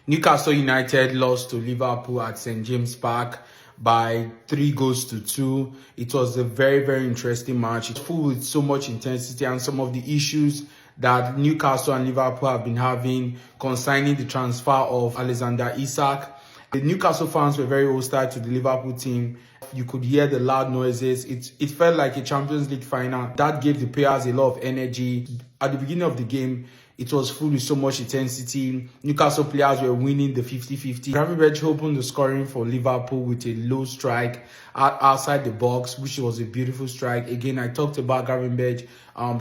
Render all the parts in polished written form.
Newcastle United lost to Liverpool at St. James Park by 3-2. It was a very, very interesting match. It's full with so much intensity and some of the issues that Newcastle and Liverpool have been having concerning the transfer of Alexander Isak. The Newcastle fans were very hostile to the Liverpool team. You could hear the loud noises. It felt like a Champions League final. That gave the players a lot of energy. At the beginning of the game, it was full with so much intensity. Newcastle players were winning the 50-50. Gravenberch opened the scoring for Liverpool with a low strike outside the box, which was a beautiful strike. Again, I talked about Gravenberch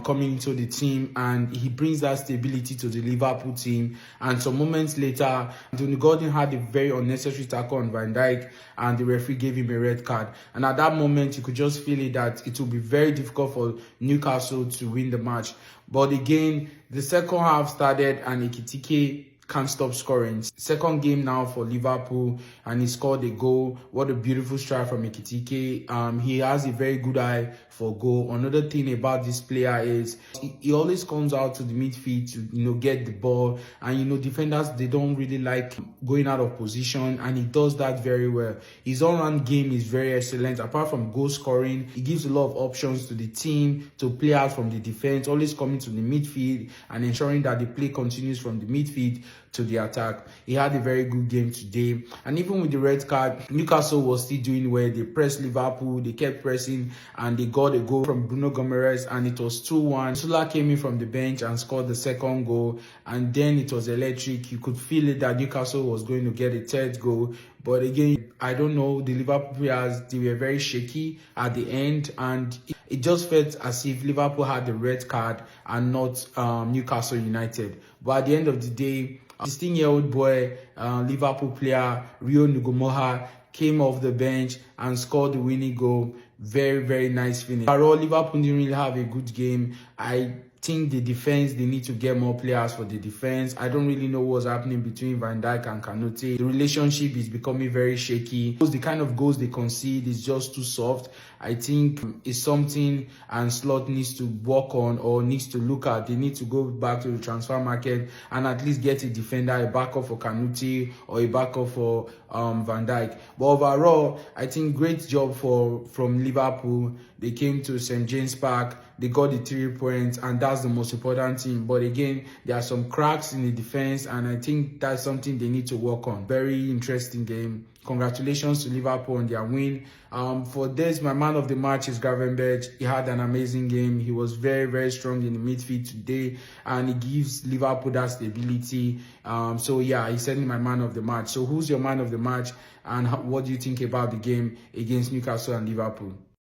coming into the team, and he brings that stability to the Liverpool team. And some moments later, Anthony Gordon had a very unnecessary tackle on Van Dijk, and the referee gave him a red card. And at that moment, you could just feel it that it would be very difficult for Newcastle to win the match. But again, the second half started and Ekitike can't stop scoring. Second game now for Liverpool, and he scored a goal. What a beautiful strike from Ekitike. He has a very good eye for goal. Another thing about this player is he always comes out to the midfield to get the ball, and defenders, they don't really like going out of position, and he does that very well. His all-round game is very excellent. Apart from goal scoring, he gives a lot of options to the team to play out from the defense, always coming to the midfield and ensuring that the play continues from the midfield to the attack. He had a very good game today, and even with the red card, Newcastle was still doing well. They pressed Liverpool, they kept pressing, and they got a goal from Bruno Gomes, and it was 2-1. Sula came in from the bench and scored the second goal, and then it was electric. You could feel it that Newcastle was going to get a third goal, but again, I don't know, the Liverpool players, they were very shaky at the end, and it just felt as if Liverpool had the red card and not Newcastle United. But at the end of the day, 16-year-old boy, Liverpool player Rio Ngumoha, came off the bench and scored the winning goal. Very, very nice finish. Overall, Liverpool didn't really have a good game. I think the defense, they need to get more players for the defense. I don't really know what's happening between Van Dijk and Kanute. The relationship is becoming very shaky. The kind of goals they concede is just too soft. I think it's something and Slot needs to work on or needs to look at. They need to go back to the transfer market and at least get a defender, a backup for Kanute or a backup for Van Dijk. But overall, I think great job from Liverpool. They came to St. James Park, they got the 3 points, and that's the most important thing. But again, there are some cracks in the defense, and I think that's something they need to work on. Very interesting game. Congratulations to Liverpool on their win. For this, my man of the match is Gravenberch. He had an amazing game. He was very, very strong in the midfield today, and he gives Liverpool that stability. So yeah, he's certainly my man of the match. So who's your man of the match, and what do you think about the game against Newcastle and Liverpool?